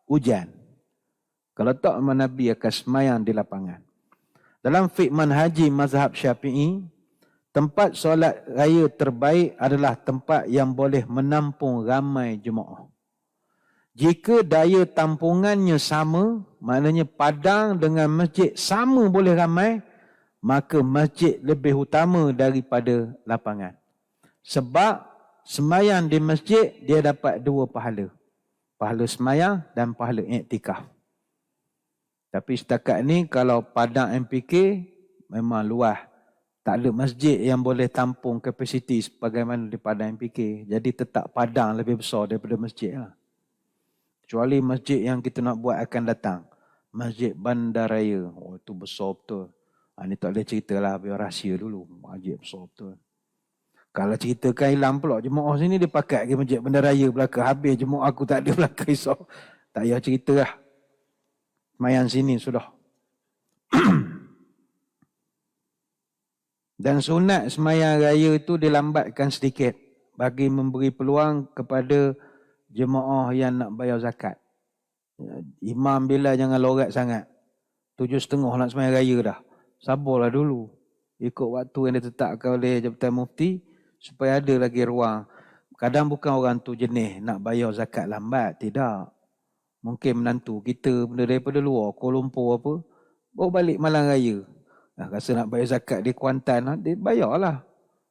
hujan. Kalau tak, Nabi akan semayang di lapangan. Dalam fiqh manhaji mazhab Syafi'i, tempat solat raya terbaik adalah tempat yang boleh menampung ramai jemaah. Jika daya tampungannya sama, maknanya padang dengan masjid sama boleh ramai, maka masjid lebih utama daripada lapangan. Sebab semayang di masjid, dia dapat 2 pahala. Pahala semayang dan pahala iktikaf. Tapi setakat ni kalau padang MPK memang luas. Tak ada masjid yang boleh tampung kapasiti sebagaimana di padang MPK. Jadi tetap padang lebih besar daripada masjid lah. Kecuali masjid yang kita nak buat akan datang. Masjid Bandaraya. Oh, itu besar betul. Ini tak boleh cerita lah, biar rahsia dulu. Masjid besar betul. Kalau ceritakan hilang pula jemaah sini, dia pakai ke Masjid Bandaraya belakang. Habis jemaah aku tak ada belakang esok. Tak payah cerita lah. Semayang sini sudah. Dan sunat semayang raya itu dilambatkan sedikit. Bagi memberi peluang kepada jemaah yang nak bayar zakat. Imam bila jangan lorat sangat. 7.30 nak semayang raya dah. Sabarlah dulu. Ikut waktu yang ditetapkan oleh Jabatan Mufti. Supaya ada lagi ruang. Kadang bukan orang tu jenis nak bayar zakat lambat. Tidak. Mungkin menantu kita benda daripada luar. Kuala Lumpur apa. Bawa balik malam raya. Rasa nak bayar zakat di Kuantan. Dia bayarlah.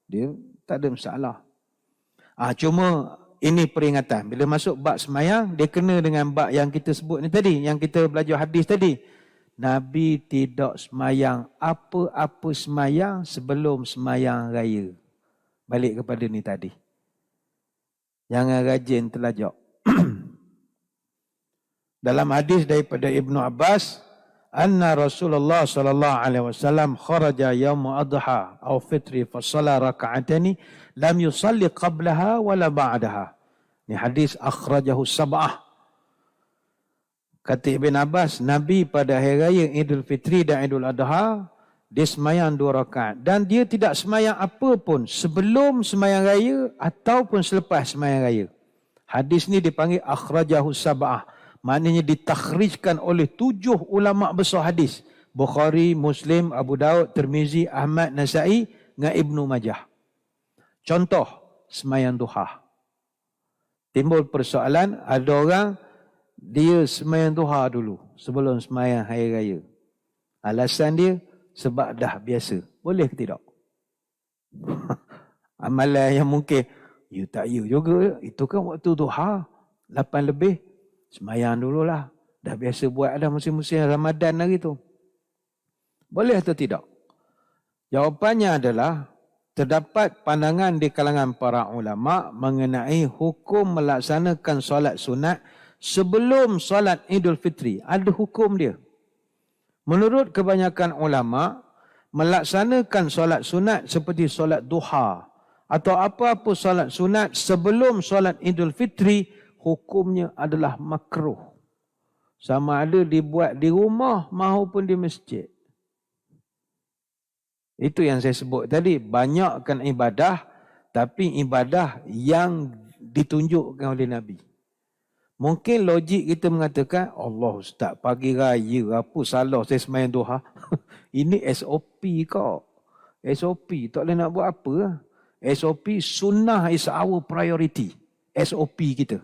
Dia tak ada masalah. Cuma ini peringatan. Bila masuk bab semayang. Dia kena dengan bab yang kita sebut ni tadi. Yang kita belajar hadis tadi. Nabi tidak semayang apa-apa semayang sebelum semayang raya. Balik kepada ni tadi. Jangan rajin telajak. Dalam hadis daripada Ibnu Abbas, anna Rasulullah sallallahu alaihi wasallam kharaja yaum adha aw fitri fa shalla rak'ataini lam yusalli qablaha wala ba'daha. Ni hadis akhrajahu sab'ah. Kata Ibn Abbas, Nabi pada hari raya Idul Fitri dan Idul Adha, dia semayang 2 rakaat. Dan dia tidak semayang apa pun sebelum semayang raya ataupun selepas semayang raya. Hadis ni dipanggil akhrajahu sab'ah. Maknanya ditakhrijkan oleh 7 ulama besar hadis. Bukhari, Muslim, Abu Daud, Tirmizi, Ahmad, Nasai dengan Ibnu Majah. Contoh, semayang duha. Timbul persoalan, ada orang dia semayang duha dulu sebelum semayang hari raya. Alasan dia sebab dah biasa. Boleh ke tidak? Amalan yang mungkin, you tak you juga. Itu kan waktu duha, 8 lebih. Semayang dululah. Dah biasa buat dah musim-musim Ramadan hari tu. Boleh atau tidak? Jawapannya adalah, terdapat pandangan di kalangan para ulama mengenai hukum melaksanakan solat sunat sebelum solat Idul Fitri. Ada hukum dia. Menurut kebanyakan ulama, melaksanakan solat sunat seperti solat duha atau apa-apa solat sunat sebelum solat Idul Fitri, hukumnya adalah makruh. Sama ada dibuat di rumah maupun di masjid. Itu yang saya sebut tadi. Banyakkan ibadah, tapi ibadah yang ditunjukkan oleh Nabi. Mungkin logik kita mengatakan, Allah Ustaz, pagi raya, apa salah saya semayang duha? Ini SOP kau. SOP, tak boleh nak buat apa. SOP, sunnah is our priority. SOP kita.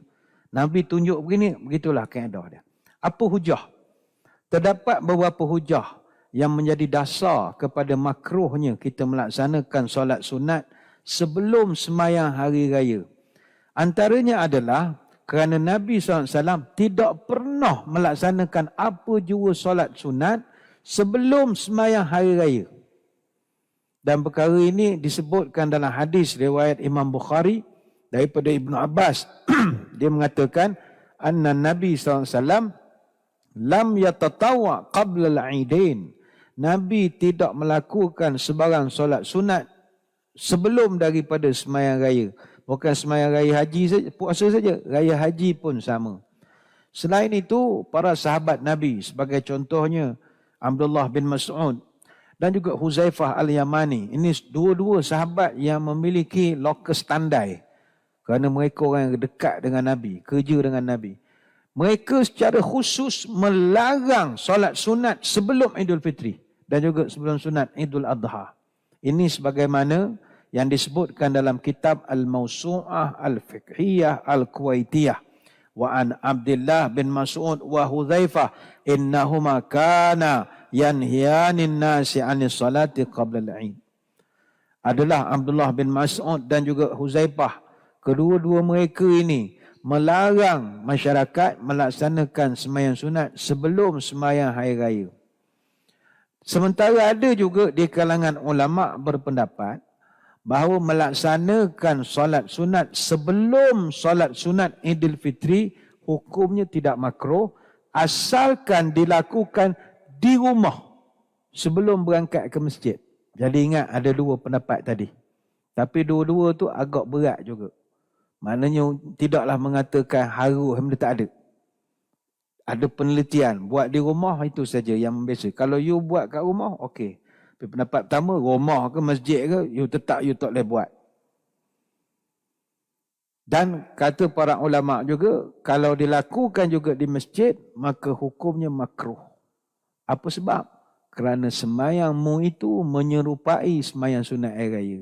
Nabi tunjuk begini, begitulah kaedah dia. Apa hujah? Terdapat beberapa hujah yang menjadi dasar kepada makruhnya kita melaksanakan solat sunat sebelum semayang hari raya. Antaranya adalah kerana Nabi SAW tidak pernah melaksanakan apa jua solat sunat sebelum semayang hari raya. Dan perkara ini disebutkan dalam hadis riwayat Imam Bukhari daripada Ibnu Abbas. Dia mengatakan, anna Nabi SAW lam yatatawa qabla al-aidain. Nabi tidak melakukan sebarang solat sunat sebelum daripada semayang raya. Bukan semayang raya haji saja, puasa saja, raya haji pun sama. Selain itu, para sahabat Nabi, sebagai contohnya Abdullah bin Mas'ud dan juga Huzaifah al-Yamani. Ini dua-dua sahabat yang memiliki lokus tandai. Kerana mereka orang yang dekat dengan Nabi, kerja dengan Nabi. Mereka secara khusus melarang solat sunat sebelum Idul Fitri dan juga sebelum sunat Idul Adha. Ini sebagaimana yang disebutkan dalam kitab Al-Mawsu'ah Al-Fiqhiyah Al-Kuwaitiyah. Wa an Abdullah bin Mas'ud wa Hudzaifah innahuma kana yanhiyanin nasi 'anis salati qabla al-'id. Adalah Abdullah bin Mas'ud dan juga Hudzaifah. Kedua-dua mereka ini melarang masyarakat melaksanakan sembahyang sunat sebelum sembahyang hari raya. Sementara ada juga di kalangan ulama berpendapat bahawa melaksanakan solat sunat sebelum solat sunat Idul Fitri hukumnya tidak makruh asalkan dilakukan di rumah sebelum berangkat ke masjid. Jadi ingat ada dua pendapat tadi. Tapi dua-dua tu agak berat juga. Maknanya tidaklah mengatakan harus benda tak ada. Ada penelitian. Buat di rumah itu saja yang biasa. Kalau you buat kat rumah, okey. Tapi pendapat pertama, rumah ke masjid ke, you tetap you tak boleh buat. Dan kata para ulama juga, kalau dilakukan juga di masjid, maka hukumnya makruh. Apa sebab? Kerana sembahyangmu itu menyerupai sembahyang sunat hari raya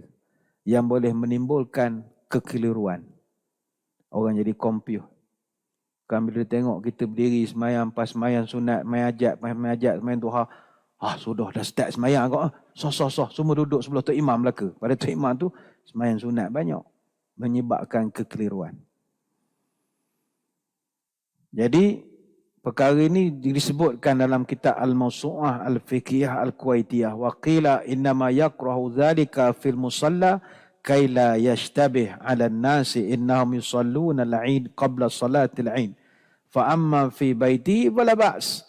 yang boleh menimbulkan kekeliruan. Orang jadi confused. Kan bila tengok kita berdiri sembahyang, pas sembahyang sunat, sembahyang hajat, sembahyang duha, sudah dah start sembahyang kau. Soh, semua duduk sebelah Tok Imam belaka. Pada Tok Imam tu sembahyang sunat banyak, menyebabkan kekeliruan. Jadi Perkara ini disebutkan dalam kitab Al-Mawsu'ah Al-Fiqhiyah Al-Kuwaitiyah. Wa qila innama yakrahu dhalika fil musalla kay la yashtabih 'ala an-nasi innahum yusalluna al-'id qabla salati al-'id. Fa amma fi baiti fala ba's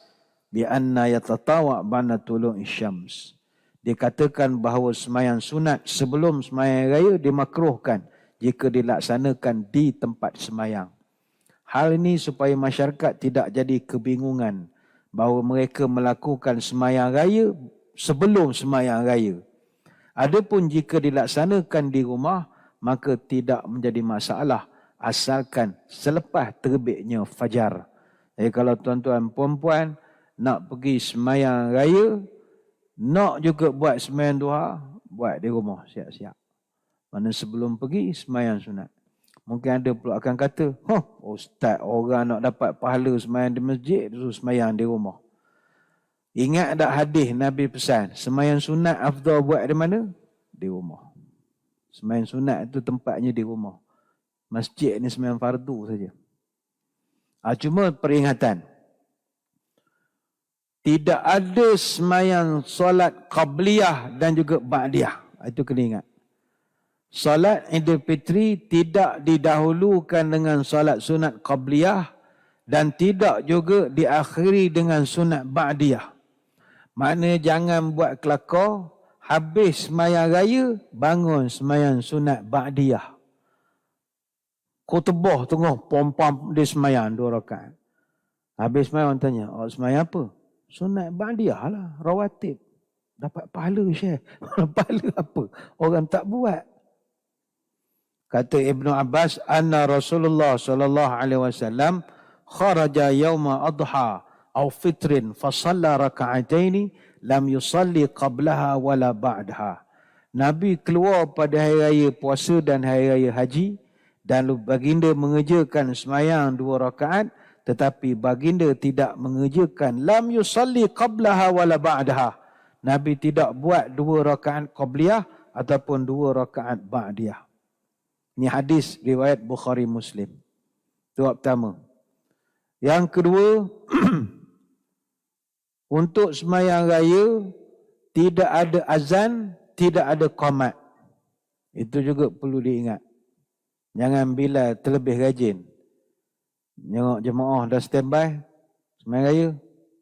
bi anna yatatawa' ba'da tulu'i syams. Dikatakan bahawa sembahyang sunat sebelum sembahyang raya dimakruhkan jika dilaksanakan di tempat sembahyang. Hal ini supaya masyarakat tidak jadi kebingungan bahawa mereka melakukan sembahyang raya sebelum sembahyang raya. Adapun jika dilaksanakan di rumah, maka tidak menjadi masalah asalkan selepas terbitnya fajar. Jadi kalau tuan-tuan perempuan nak pergi sembahyang raya, nak juga buat sembahyang duha, buat di rumah siap-siap. Mana sebelum pergi sembahyang sunat. Mungkin ada pula akan kata, ustaz, orang nak dapat pahala sembahyang di masjid, suruh sembahyang di rumah. Ingat tak hadis Nabi pesan, sembahyang sunat afdal buat di mana? Di rumah. Sembahyang sunat itu tempatnya di rumah. Masjid ni sembahyang fardu saja. Cuma peringatan. Tidak ada sembahyang solat qabliyah dan juga ba'diyah. Itu kena ingat. Salat Idul Fitri tidak didahulukan dengan salat sunat qabliyah dan tidak juga diakhiri dengan sunat ba'diyah. Maknanya jangan buat kelakar, habis sembahyang raya, bangun sembahyang sunat ba'diyah. Khutbah tengah pom-pom dia sembahyang 2 rakaat. Habis sembahyang orang tanya, sembahyang apa? Sunat ba'diyah lah, rawatib. Dapat pahala Syekh. Pahala apa? Orang tak buat. Kata Ibnu Abbas, anna Rasulullah sallallahu alaihi wasallam kharaja yauma adha aw fitrin fa shalla raka'ataini lam yusalli qablaha wala ba'daha. Nabi keluar pada hari raya puasa dan hari raya haji dan baginda mengerjakan sembahyang 2 rakaat tetapi baginda tidak mengerjakan lam yusalli qablaha wala ba'daha. Nabi tidak buat 2 rakaat qabliyah ataupun 2 rakaat ba'diyah. Ini hadis riwayat Bukhari Muslim. Itu pertama. Yang kedua, untuk sembahyang raya tidak ada azan, tidak ada qamat. Itu juga perlu diingat. Jangan bila terlebih rajin. Tengok jemaah dah standby, sembahyang raya,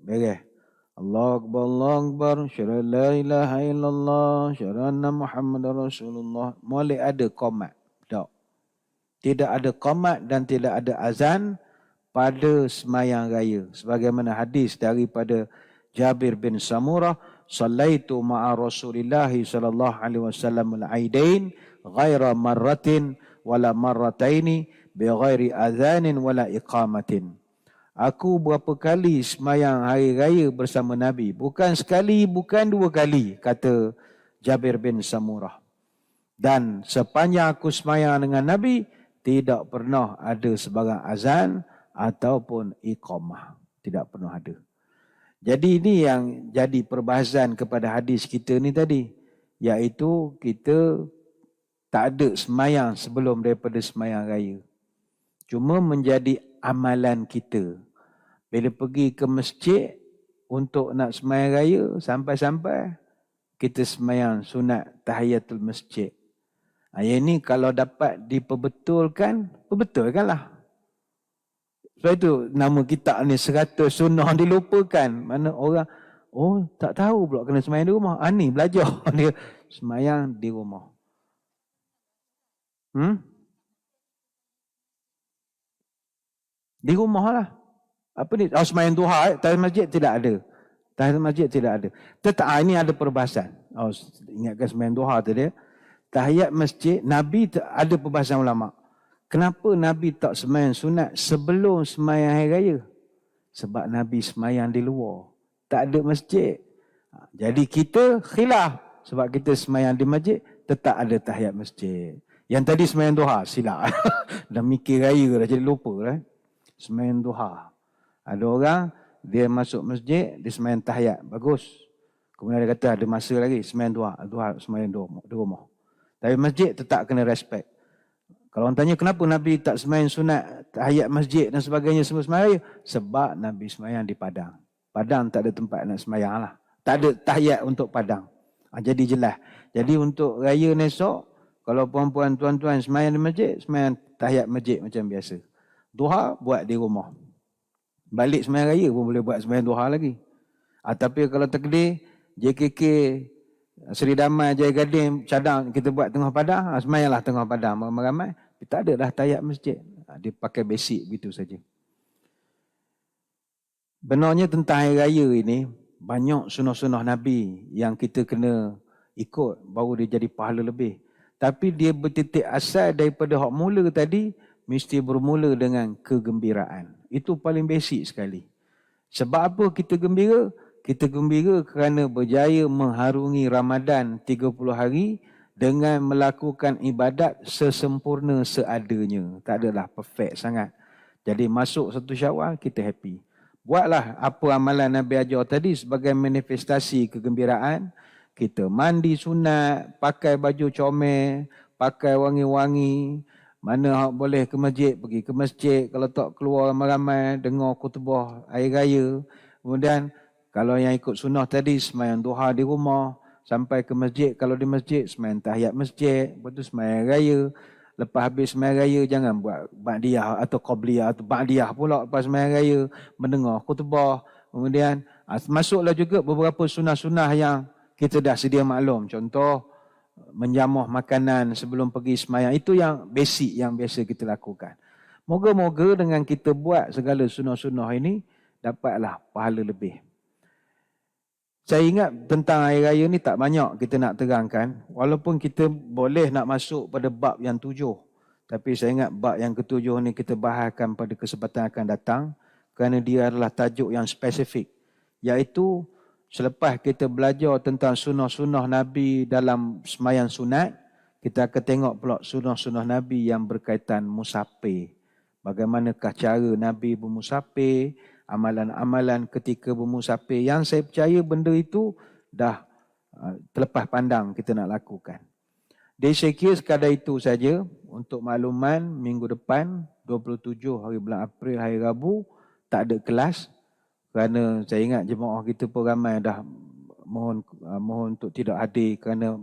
beres. Allahu Akbar, Allahu Akbar, syara la ilaha illallah, syara anna Muhammadar Rasulullah. Mulai ada qamat. Tak. Tidak ada qamat dan tidak ada azan pada sembahyang raya. Sebagaimana hadis daripada Jabir bin Samurah, "Shallaitu ma'a Rasulillah sallallahu alaihi wasallam al-aidain ghaira marratin wala marrataini bi ghairi adzanin wala iqamatin." Aku berapa kali sembahyang hari raya bersama Nabi. Bukan sekali, bukan 2 kali, kata Jabir bin Samurah. Dan sepanjang aku sembahyang dengan Nabi, tidak pernah ada sebarang azan ataupun iqamah. Tidak pernah ada. Jadi ini yang jadi perbahasan kepada hadis kita ni tadi. Iaitu kita tak ada sembahyang sebelum daripada sembahyang raya. Cuma menjadi amalan kita. Bila pergi ke masjid untuk nak sembahyang raya, sampai-sampai kita sembahyang sunat tahiyatul masjid. Yang ini kalau dapat diperbetulkan, perbetulkanlah. Sebab itu nama kitab ni 100 sunnah dilupakan. Mana orang, tak tahu pula kena sembahyang di rumah. Ni belajar dia sembahyang di rumah. Di rumah lah. Apa ni? Sembahyang duha, tahiyat masjid tidak ada. Tahiyat masjid tidak ada. Ini ada perbahasan. Ingatkan sembahyang duha tadi. Tahiyat masjid, Nabi ada perbahasan ulama. Kenapa Nabi tak sembahyang sunat sebelum sembahyang hari raya? Sebab Nabi sembahyang di luar. Tak ada masjid. Jadi kita khilaf. Sebab kita sembahyang di masjid, tetap ada tahiyat masjid. Yang tadi sembahyang duha, silap. Dah mikir raya dah jadi lupa lah. Sembahyang duha. Ada orang, dia masuk masjid, dia sembahyang tahiyat. Bagus. Kemudian dia kata ada masa lagi, sembahyang duha. Duha sembahyang di rumah. Tapi masjid tetap kena respect. Kalau orang tanya kenapa Nabi tak sembahyang sunat, tahiyat masjid dan sebagainya semua sembahyang, sebab Nabi sembahyang di padang. Padang tak ada tempat nak sembahyang lah. Tak ada tahiyat untuk padang. Jadi jelas. Jadi untuk raya esok, kalau puan-puan tuan-tuan sembahyang di masjid, sembahyang tahiyat masjid macam biasa. Duha buat di rumah. Balik sembahyang raya pun boleh buat sembahyang duha lagi. Tapi kalau takdir, JKK, Seri Damai, Jaya Gading, cadang kita buat tengah padang, sembahyanglah tengah padang ramai-ramai. Tak ada dah tahiyat masjid. Dia pakai basic begitu saja. Benarnya tentang hari raya ini, banyak sunnah-sunnah Nabi yang kita kena ikut, baru dia jadi pahala lebih. Tapi dia bertitik asal daripada hak mula tadi, mesti bermula dengan kegembiraan. Itu paling basic sekali. Sebab apa kita gembira? Kita gembira kerana berjaya mengharungi Ramadan 30 hari dengan melakukan ibadat sesempurna seadanya. Tak adalah perfect sangat. Jadi masuk 1 Syawal, kita happy. Buatlah apa amalan Nabi ajar tadi sebagai manifestasi kegembiraan. Kita mandi sunat, pakai baju comel, pakai wangi-wangi. Mana boleh ke masjid, pergi ke masjid. Kalau tak keluar ramai-ramai, dengar khutbah hari raya. Kemudian kalau yang ikut sunnah tadi, sembahyang duha di rumah. Sampai ke masjid, kalau di masjid, sembahyang tahiyat masjid. Lepas tu sembahyang raya. Lepas habis sembahyang raya, jangan buat ba'diyah atau qabliyah atau ba'diyah pula lepas sembahyang raya. Mendengar khutbah. Kemudian masuklah juga beberapa sunnah-sunnah yang kita dah sedia maklum. Contoh, menjamuh makanan sebelum pergi sembahyang. Itu yang basic yang biasa kita lakukan. Moga-moga dengan kita buat segala sunnah-sunnah ini, dapatlah pahala lebih. Saya ingat tentang hari raya ni tak banyak kita nak terangkan. Walaupun kita boleh nak masuk pada bab yang 7. Tapi saya ingat bab yang ke-7 ni kita bahaskan pada kesempatan akan datang. Kerana dia adalah tajuk yang spesifik. Iaitu selepas kita belajar tentang sunnah-sunnah Nabi dalam sembahyang sunat, kita akan tengok pula sunnah-sunnah Nabi yang berkaitan musafir. Bagaimanakah cara Nabi bermusafir, amalan-amalan ketika bermusafir. Yang saya percaya benda itu dah terlepas pandang kita nak lakukan. Jadi saya kira sekadar itu saja untuk makluman. Minggu depan 27 hari bulan April, hari Rabu, tak ada kelas. Kerana saya ingat jemaah kita pun ramai dah mohon untuk tidak hadir kerana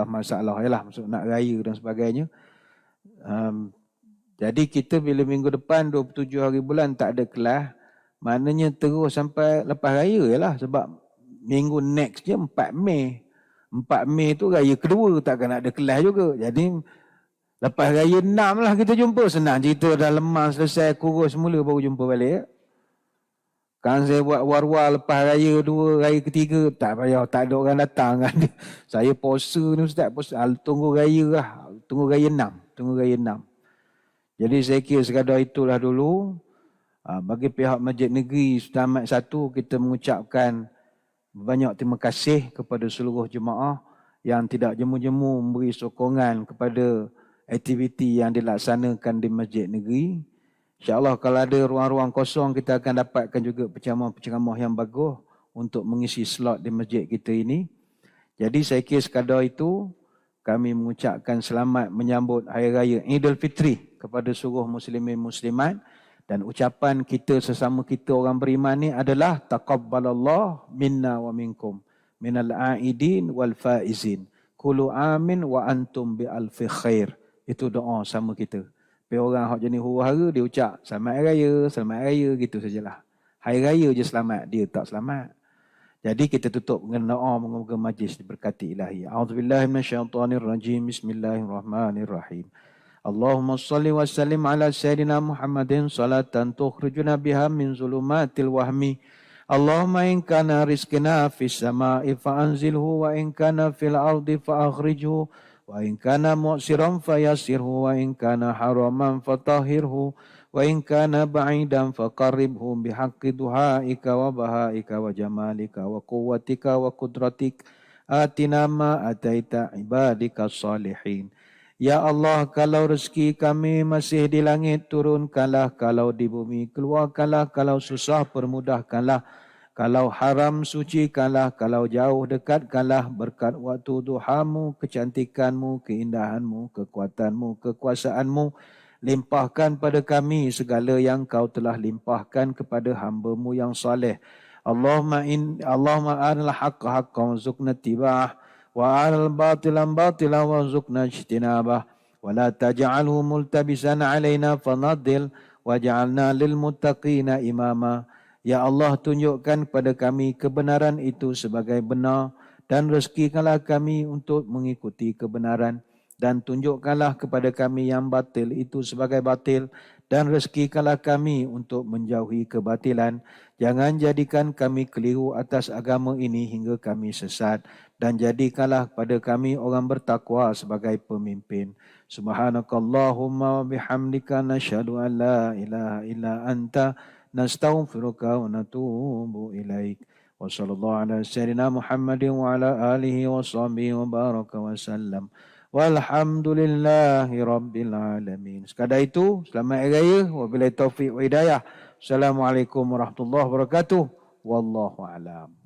masalah ialah maksud nak raya dan sebagainya. Jadi kita bila minggu depan 27 hari bulan tak ada kelas, maknanya terus sampai lepas raya ialah. Sebab minggu next je 4 Mei. 4 Mei tu raya kedua, takkan ada kelas juga. Jadi lepas raya 6 lah kita jumpa. Senang cerita dah lemah selesai kurus semula baru jumpa balik. Kan saya buat war-war lepas raya 2, raya ketiga, tak payah, tak ada orang datang kan. Saya puasa ni Ustaz, tunggu raya lah. Tunggu raya 6. Jadi saya kira sekadar itulah dulu. Bagi pihak Masjid Negeri Setamat 1, kita mengucapkan banyak terima kasih kepada seluruh jemaah yang tidak jemu-jemu memberi sokongan kepada aktiviti yang dilaksanakan di Masjid Negeri. InsyaAllah kalau ada ruang-ruang kosong, kita akan dapatkan juga penceramah-penceramah yang bagus untuk mengisi slot di masjid kita ini. Jadi saya kira sekadar itu, kami mengucapkan selamat menyambut Hari Raya Aidilfitri kepada seluruh muslimin muslimat. Dan ucapan kita sesama kita orang beriman ni adalah taqabbalallah minna wa minkum minal aidin wal faizin kullu amin wa antum bi alfi khair. Itu doa sama kita. Tapi orang hak jenis huru-hara dia ucap selamat raya gitu sajalah. Hari raya je selamat, dia tak selamat. Jadi kita tutup dengan doa moga-moga majlis diberkati ilahi. A'udzubillahi minasyaitonirrajim. Bismillahirrahmanirrahim. Allahumma salli wa sallim ala sayyidina Muhammadin salatan tukhrijuna biha min zulumatil wahmi. Allahumma in kana rizqina fis sama'i fa anzilhu wa in kana fil ardi fa akhrijhu wa in kana mu'siran fayassirhu wa in kana haraman fatahhirhu wa in kana ba'idan faqarribhu bihaqqi duhaika wa bahaika wa jamalika wa quwwatika wa qudratik atina ma ataita ibadika salihin. Ya Allah, kalau rezeki kami masih di langit, turunkanlah. Kalau di bumi, keluarkanlah. Kalau susah, permudahkanlah. Kalau haram sucikanlah, kalau jauh dekatkanlah berkat waktu duhamu, kecantikanmu, keindahanmu, kekuatanmu, kekuasaanmu. Limpahkan pada kami segala yang kau telah limpahkan kepada hamba-Mu yang saleh. Allahumma arinal haqqa haqqan warzuqna ittiba'ah wa arinal batila batilan warzuqna ijtinabah wa la taj'alhu multabisan alaina fanadil waj'alna lil muttaqina imama. Ya Allah, tunjukkan kepada kami kebenaran itu sebagai benar dan rezekikanlah kami untuk mengikuti kebenaran, dan tunjukkanlah kepada kami yang batil itu sebagai batil dan rezekikanlah kami untuk menjauhi kebatilan. Jangan jadikan kami keliru atas agama ini hingga kami sesat, dan jadikanlah pada kami orang bertakwa sebagai pemimpin. Subhanakallahumma wa bihamdika nashhadu an la ilaha illa anta nastaghfiruka wa natubu ilaik. Wa sallallahu ala sayyidina Muhammadin wa ala alihi wa sahbihi wa baraka wa sallam. Walhamdulillahi rabbil alamin. Sekadar itu, selamat hari raya. Wabillahi taufiq wa hidayah. Assalamualaikum warahmatullahi wabarakatuh. Wallahu a'lam.